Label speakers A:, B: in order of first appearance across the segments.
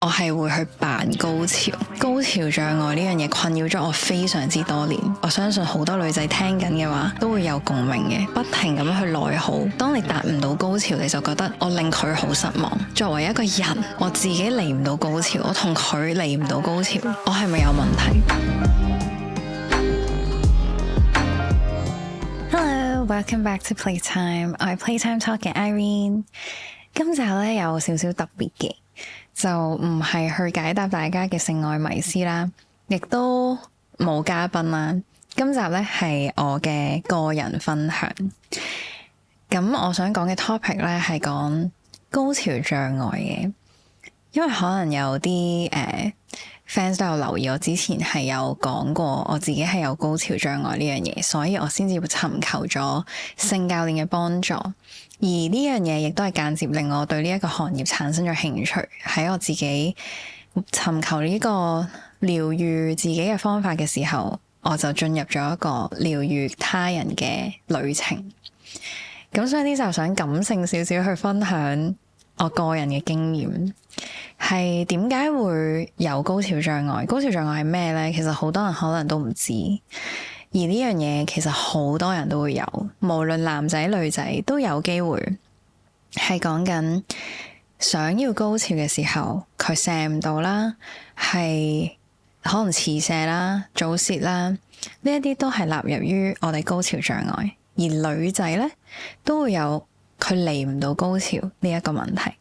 A: 我係會去扮高潮，高潮障礙呢樣嘢困擾咗我非常之多年。我相信好多女仔聽緊嘅話都會有共鳴嘅，不停咁去內耗。當你達唔到高潮，你就覺得我令佢好失望。作為一個人，我自己嚟唔到高潮，我同佢嚟唔到高潮，我係咪有問題？Hello, welcome back to Playtime。我係 Playtime Talk 嘅 Irene。今集咧有少少特別嘅。就唔係去解答大家嘅性愛迷思啦，亦都冇嘉賓啦。今集咧係我嘅個人分享。咁我想講嘅 topic 咧係講高潮障礙嘅，因為可能有啲fans 都有留意我之前係有講過我自己係有高潮障礙呢樣嘢，所以我先至會尋求咗性教練嘅幫助。而呢樣嘢亦都係間接令我對呢一個行業產生咗興趣。喺我自己尋求呢個療癒自己嘅方法嘅時候，我就進入咗一個療癒他人嘅旅程。咁所以呢就想感性少少去分享我個人嘅經驗，係點解會有高潮障礙？高潮障礙係咩呢？其實好多人可能都唔知。而呢樣嘢其實好多人都會有，無論男仔女仔都有機會係講緊想要高潮嘅時候，佢射唔到啦，係可能遲射啦、早泄啦，呢一啲都係納入於我哋高潮障礙。而女仔呢，都會有佢嚟唔到高潮呢一個問題，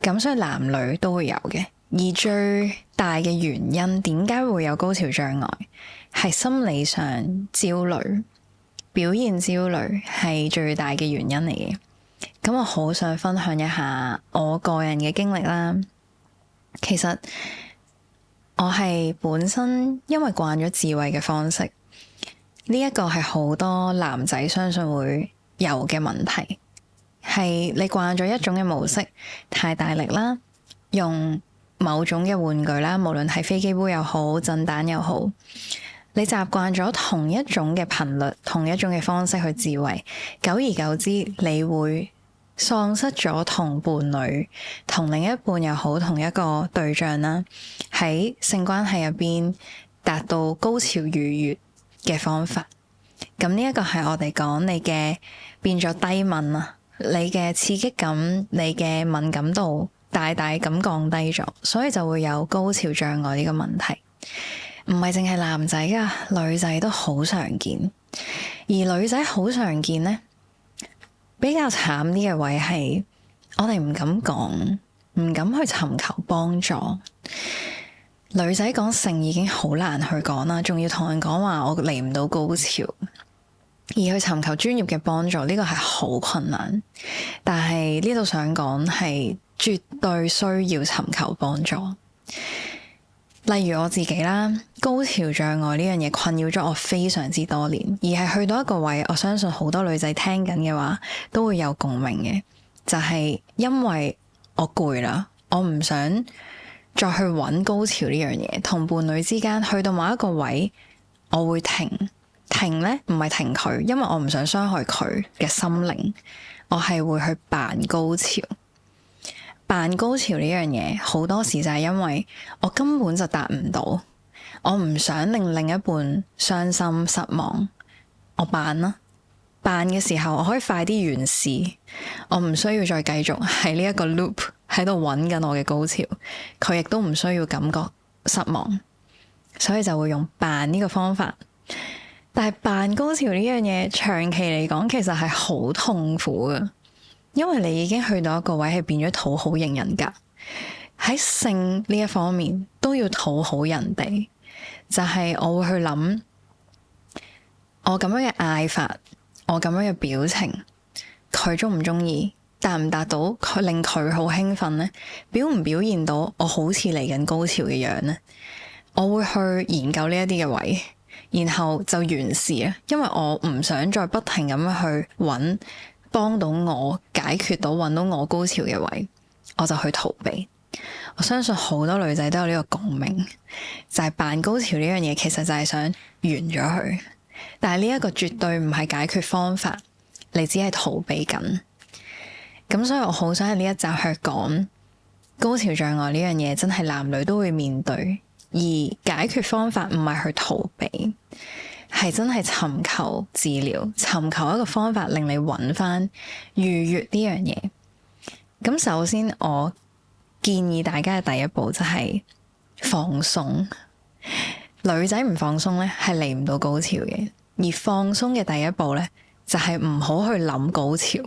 A: 咁所以男女都會有嘅。而最大嘅原因點解會有高潮障礙？係心理上焦慮，表現焦慮係最大嘅原因嚟嘅。咁我好想分享一下我個人嘅經歷啦。其實我係本身因為慣咗自慰嘅方式，呢一個係好多男仔相信會有嘅問題，係你慣咗一種嘅模式，太大力啦，用某種嘅玩具啦，無論係飛機杯又好，震蛋又好。你習慣咗同一種嘅頻率，同一種嘅方式去自慰，久而久之，你會喪失咗同伴侶、同另一半又好，同一個對象啦，喺性關係入邊達到高潮愉悅嘅方法。咁呢一個係我哋講你嘅變咗低敏啊，你嘅刺激感、你嘅敏感度大大咁降低咗，所以就會有高潮障礙呢個問題。唔係淨係男仔噶，女仔都好常見。而女仔好常見呢，比較慘啲嘅位係我哋唔敢講，唔敢去尋求幫助。女仔講性已經好難去講啦，仲要同人講話我嚟唔到高潮，而去尋求專業嘅幫助，呢個係好困難。但係呢度想講係絕對需要尋求幫助。例如我自己啦，高潮障礙呢樣嘢困擾咗我非常之多年，而係去到一個位，我相信好多女仔聽緊嘅話都會有共鳴嘅，就係因為我攰啦，我唔想再去揾高潮呢樣嘢，同伴侶之間去到某一個位，我會停呢，唔係停佢，因為我唔想傷害佢嘅心靈，我係會去扮高潮。扮高潮呢樣嘢好多時就係因為我根本就達唔到，我唔想令另一半傷心失望，我扮啦，扮嘅時候我可以快啲完事，我唔需要再繼續喺呢一個 loop 喺度揾緊我嘅高潮，佢亦都唔需要感覺失望，所以就會用扮呢個方法。但係扮高潮呢樣嘢長期嚟講其實係好痛苦嘅。因為你已經去到一個位係變咗討好型人格，喺性呢一方面都要討好人哋，就係我會去諗我咁樣嘅嗌法，我咁樣嘅表情，佢中唔中意，達唔達到佢令佢好興奮呢？表唔表現到我好似嚟緊高潮嘅樣呢？我會去研究呢一啲嘅位，然後就完事啊，因為我唔想再不停咁樣去揾幫到我解決到揾到我高潮嘅位，我就去逃避。我相信好多女仔都有呢個共鳴，就係扮高潮呢樣嘢其實就係想完咗佢，但係呢一個絕對唔係解決方法，你只係逃避緊。咁所以我好想喺呢一集去講高潮障礙呢樣嘢真係男女都會面對，而解決方法唔係去逃避，係真係尋求治療，尋求一個方法令你揾翻愉悅呢樣嘢。咁首先我建議大家嘅第一步就係放鬆。女仔唔放鬆咧係嚟唔到高潮嘅，而放鬆嘅第一步咧就係唔好去諗高潮。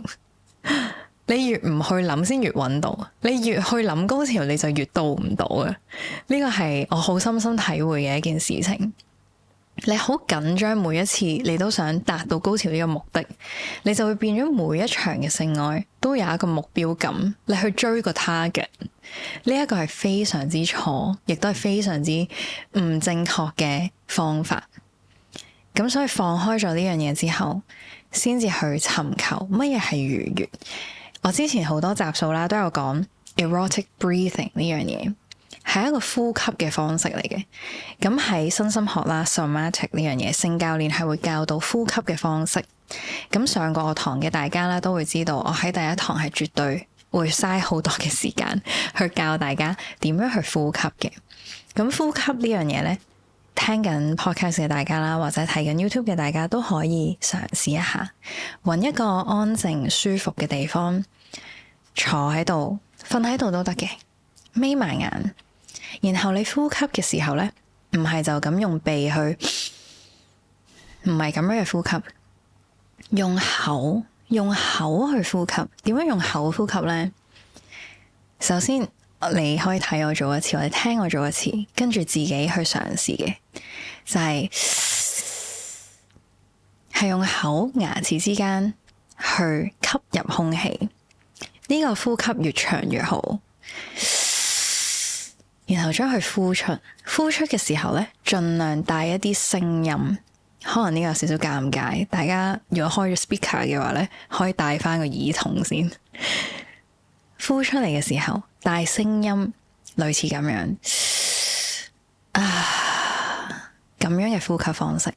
A: 你越唔去諗先越揾到，你越去諗高潮你就越到唔到啊！呢個係我好深深體會嘅一件事情。你好緊張，每一次你都想達到高潮呢個目的，你就會變咗每一場嘅性愛都有一個目標感，你去追個 target。呢一個係非常之錯，亦都係非常之唔正確嘅方法。咁所以放開咗呢樣嘢之後，先至去尋求乜嘢係愉悅。我之前好多集數啦都有講 erotic breathing 呢樣嘢。係一個呼吸嘅方式嚟嘅，咁喺身心學啦 somatic 呢樣嘢，性教練係會教到呼吸嘅方式。咁上過我堂嘅大家啦，都會知道我喺第一堂係絕對會嘥好多嘅時間去教大家點樣去呼吸嘅。咁呼吸呢樣嘢咧，聽緊 podcast 嘅大家啦，或者睇緊 YouTube 嘅大家都可以嘗試一下，搵一個安靜舒服嘅地方，坐喺度、瞓喺度都得嘅，眯埋眼。然後你呼吸嘅時候咧，唔係就咁用鼻去，唔係咁樣嘅呼吸，用口去呼吸。點樣用口呼吸咧？首先你可以睇我做一次，或者聽我做一次，跟住自己去嘗試嘅，就係用口牙齒之間去吸入空氣。呢個呼吸越長越好。然後將佢呼出，呼出嘅時候咧，盡量帶一啲聲音，可能呢個有少少尷尬。大家如果開咗 speaker 嘅話咧，可以帶翻個耳筒先。呼出嚟嘅時候，帶聲音，類似咁樣咁樣嘅呼吸方式。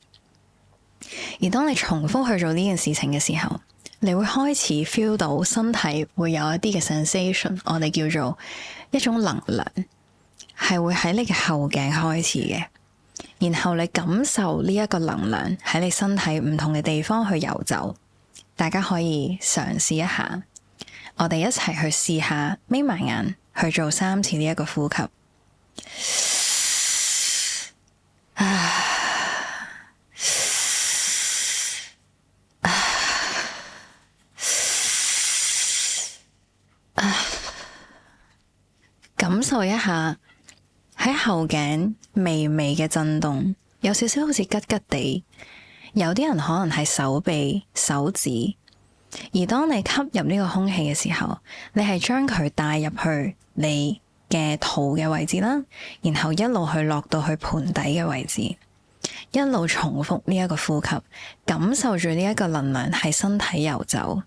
A: 而當你重複去做呢件事情嘅時候，你會開始 feel 到身體會有一啲嘅 sensation， 我哋叫做一種能量。係會喺你嘅後頸開始嘅，然後你感受呢一個能量喺你身體唔同嘅地方去游走。大家可以嘗試一下，我哋一齊去試下眯埋眼去做3次呢一個呼吸。感受一下。喺後頸微微嘅震動，有少少好似吉吉地。有啲人可能係手臂、手指。而當你吸入呢個空氣嘅時候，你係將佢帶入去你嘅肚嘅位置啦，然後一路去落到去盆底嘅位置，一路重複呢一個呼吸，感受住呢一個能量喺身體游走。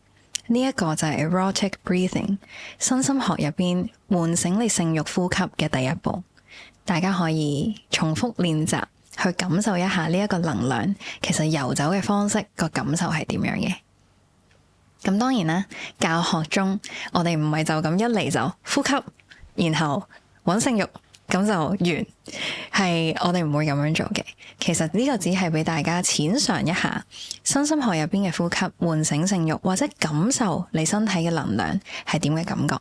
A: 呢一個就係 erotic breathing， 身心學入邊喚醒你性慾呼吸嘅第一步。大家可以重複練習，去感受一下呢一個能量其實游走嘅方式個感受係點樣嘅。咁當然啦，教學中我哋唔係就咁一嚟就呼吸，然後搵性慾咁就完，係我哋唔會咁樣做嘅。其實呢個只係俾大家淺嘗一下身心學入邊嘅呼吸，喚醒性慾或者感受你身體嘅能量係點嘅感覺。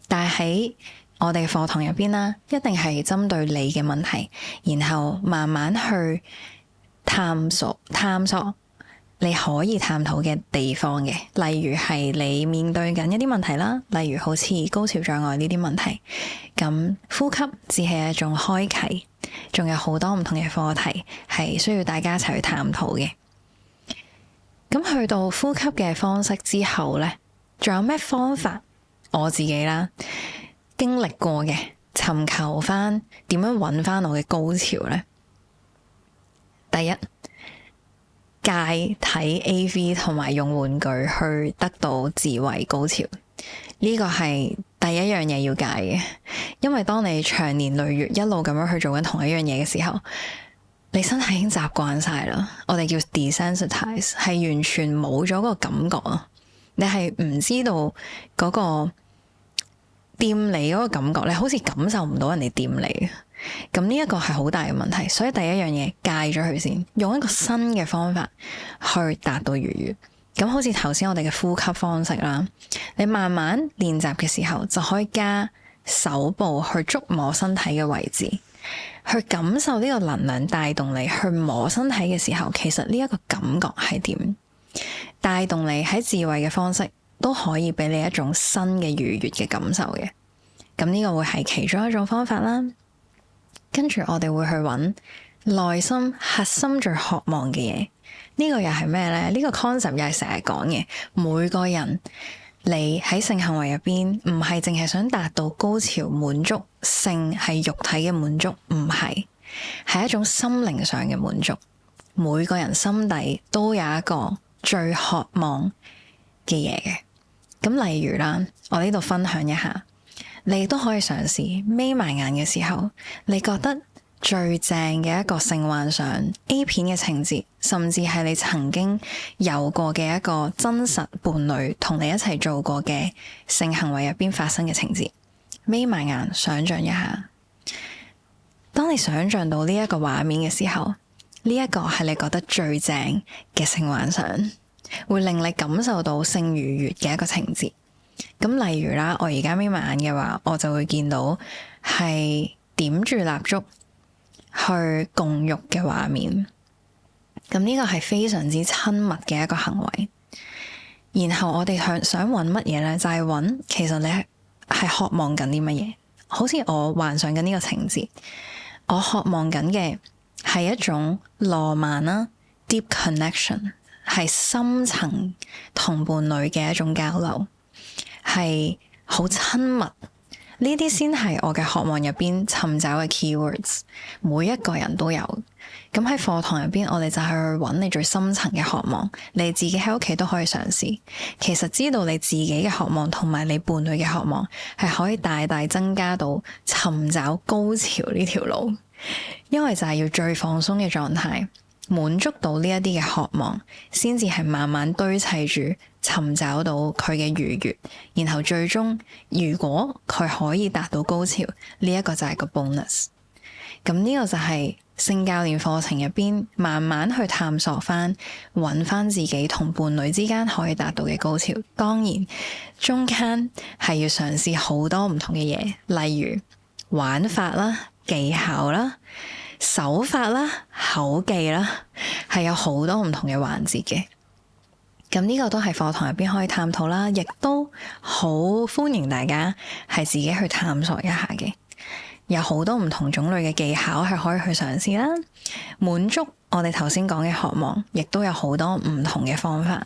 A: 但係喺我哋嘅課堂入邊啦，一定係針對你嘅問題，然後慢慢去探索你可以探討嘅地方嘅，例如係你面對緊一啲問題啦，例如好似高潮障礙呢啲問題。咁呼吸只係一種開啟，仲有好多唔同嘅課題係需要大家一齊去探討嘅。咁去到呼吸嘅方式之後呢，仲有咩方法？我自己啦，經歷過嘅，尋求翻點樣揾翻我嘅高潮呢？第一，戒睇 AV 同埋用玩具去得到自慰高潮，呢個係第一樣嘢要戒嘅。因為當你長年累月一路咁樣去做緊同一樣嘢嘅時候，你身體已經習慣晒啦。我哋叫 desensitize， 係完全冇咗個感覺啊！你係唔知道嗰個掂你嗰個感覺，你好似感受唔到人哋掂你，咁呢一個係好大嘅問題。所以第一樣嘢戒咗佢先，用一個新嘅方法去達到愉悅。咁好似頭先我哋嘅呼吸方式啦，你慢慢練習嘅時候就可以加手部去觸摸身體嘅位置，去感受呢個能量帶動你去摸身體嘅時候，其實呢一個感覺係點帶動你喺自慰嘅方式都可以俾你一種新嘅愉悅嘅感受嘅。咁呢個會係其中一種方法啦。跟住我哋會去揾內心核心最渴望嘅嘢。呢個又係咩呢？呢個 concept 又係成日講嘅。每個人你喺性行為入邊唔係淨係想達到高潮滿足，性係肉體嘅滿足，唔係，係一種心靈上嘅滿足。每個人心底都有一個最渴望嘅嘢嘅。咁例如啦，我呢度分享一下，你都可以嘗試眯埋眼嘅時候，你覺得最正嘅一個性幻想 A 片嘅情節，甚至係你曾經有過嘅一個真實伴侶同你一齊做過嘅性行為入邊發生嘅情節，眯埋眼想象一下。當你想象到呢一個畫面嘅時候，呢一個係你覺得最正嘅性幻想，會令你感受到性愉悅嘅一個情節。咁例如啦，我而家眯埋眼嘅話，我就會見到係點住蠟燭去共浴嘅畫面。咁呢個係非常之親密嘅一個行為。然後我哋想揾乜嘢呢？就係揾其實你係渴望緊啲乜嘢。好似我幻想緊呢個情節，我渴望緊嘅係一種浪漫啦，deep connection， 係深層同伴侶嘅一種交流，係好親密。呢啲先係我嘅渴望入邊尋找嘅 keywords， 每一個人都有。咁喺課堂入邊，我哋就係去揾你最深層嘅渴望，你自己喺屋企都可以嘗試。其實知道你自己嘅渴望同埋你伴侶嘅渴望，係可以大大增加到尋找高潮呢條路，因為就係要最放鬆嘅狀態，滿足到呢一啲嘅渴望，先至係慢慢堆砌住尋找到佢嘅愉悅，然後最終如果佢可以達到高潮，呢一個就係個 bonus。咁呢個就係性教練課程入邊慢慢去探索翻，揾翻自己同伴侶之間可以達到嘅高潮。當然中間係要嘗試好多唔同嘅嘢，例如玩法啦、技巧啦、手法啦、口技啦，係有好多唔同嘅環節嘅。咁呢個都係課堂入邊可以探討啦，亦都好歡迎大家係自己去探索一下嘅。有好多唔同種類嘅技巧係可以去嘗試啦，滿足我哋頭先講嘅渴望，亦都有好多唔同嘅方法。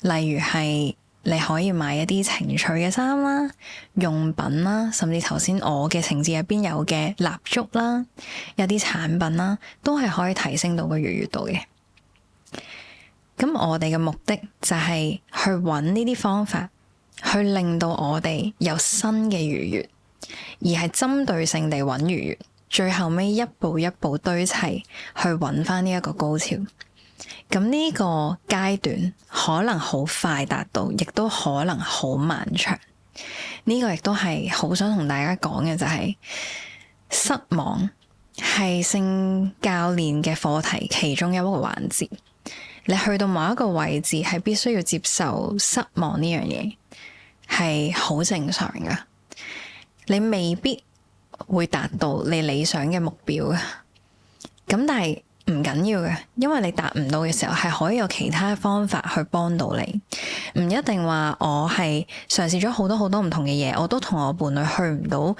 A: 例如係你可以買一啲情趣嘅衫啦、用品啦，甚至頭先我嘅情節入邊有嘅蠟燭啦、有啲產品啦，都係可以提升到個愉悅度嘅。咁我哋嘅目的就係去揾呢啲方法，去令到我哋有新嘅愉悅，而係針對性地揾愉悅，最後尾一步一步堆砌去揾翻呢一個高潮。咁呢個階段可能好快達到，亦都可能好漫長。呢個亦都係好想同大家講嘅，就係失望係性教練嘅課題其中一個環節。你去到某一個位置，係必須要接受失望呢樣嘢，係好正常噶。你未必會達到你理想嘅目標嘅，咁但係唔緊要嘅，因為你達唔到嘅時候，係可以有其他方法去幫到你。唔一定話我係嘗試咗好多好多唔同嘅嘢，我都同我伴侶去唔到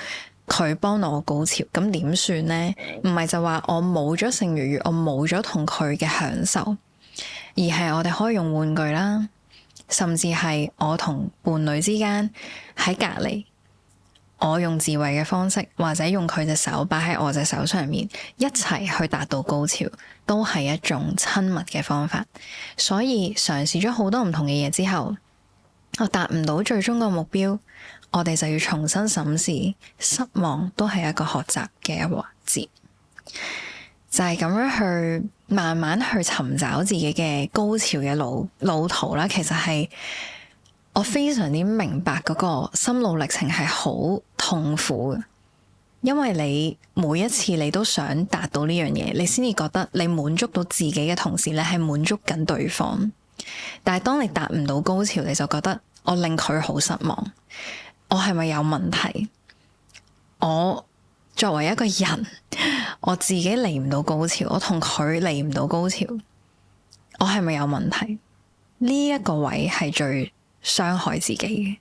A: 佢幫到我高潮，咁點算呢？唔係就話我冇咗性愉悅，我冇咗同佢嘅享受。而係我哋可以用玩具啦，甚至係我同伴侶之間喺隔離，我用自慰嘅方式，或者用佢隻手擺喺我隻手上面，一齊去達到高潮，都係一種親密嘅方法。所以嘗試咗好多唔同嘅嘢之後，我達唔到最終個目標，我哋就要重新審視，失望都係一個學習嘅一環節。就係咁樣去慢慢去尋找自己嘅高潮嘅路途啦。其實係我非常之明白嗰個心路歷程係好痛苦嘅，因為你每一次你都想達到呢樣嘢，你先至覺得你滿足到自己嘅同時，你係滿足緊對方。但係當你達唔到高潮，你就覺得我令佢好失望，我係咪有問題？我作為一個人，我自己嚟唔到高潮，我同佢嚟唔到高潮，我係咪有問題？呢一個位係最傷害自己嘅，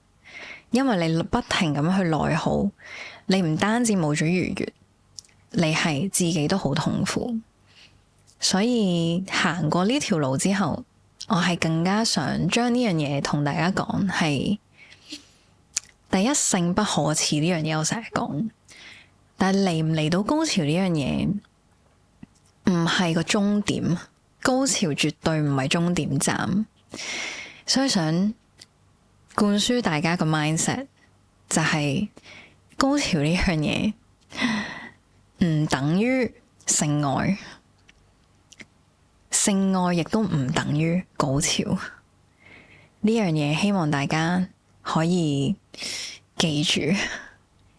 A: 因為你不停咁去內耗，你唔單止冇咗愉悅，你係自己都好痛苦。所以行過呢條路之後，我係更加想將呢樣嘢同大家講，係第一，性不可恥呢樣嘢我成日講，但係嚟唔嚟到高潮呢樣嘢唔係個終點，高潮絕對唔係終點站。所以想灌輸大家個 mindset 就係高潮呢樣嘢唔等於性愛，性愛亦都唔等於高潮。呢樣嘢希望大家可以記住，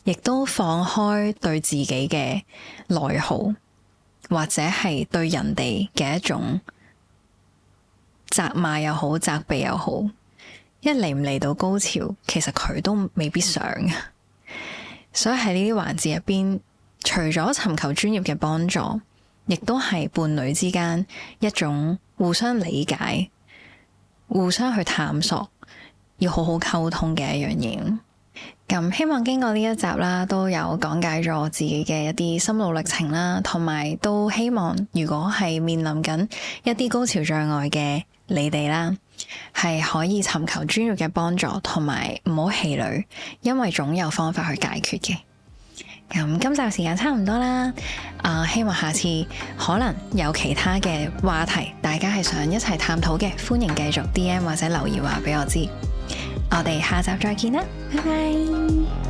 A: 亦都放開對自己嘅內耗，或者係對人哋嘅一種責罵又好，責備又好。一嚟唔嚟到高潮，其實佢都未必想。所以喺呢啲環節入邊，除咗尋求專業嘅幫助，亦都係伴侶之間一種互相理解、互相去探索，要好好溝通嘅一樣嘢。咁希望經過呢一集啦，都有講解咗我自己嘅一啲心路歷程啦，同埋都希望如果係面臨緊一啲高潮障礙嘅你哋啦，係可以尋求專業嘅幫助，同埋唔好氣餒，因為總有方法去解決嘅。咁今集時間差唔多啦，希望下次可能有其他嘅話題，大家係想一齊探討嘅，歡迎繼續 DM 或者留言話俾我知。我哋下集再見啦，拜拜。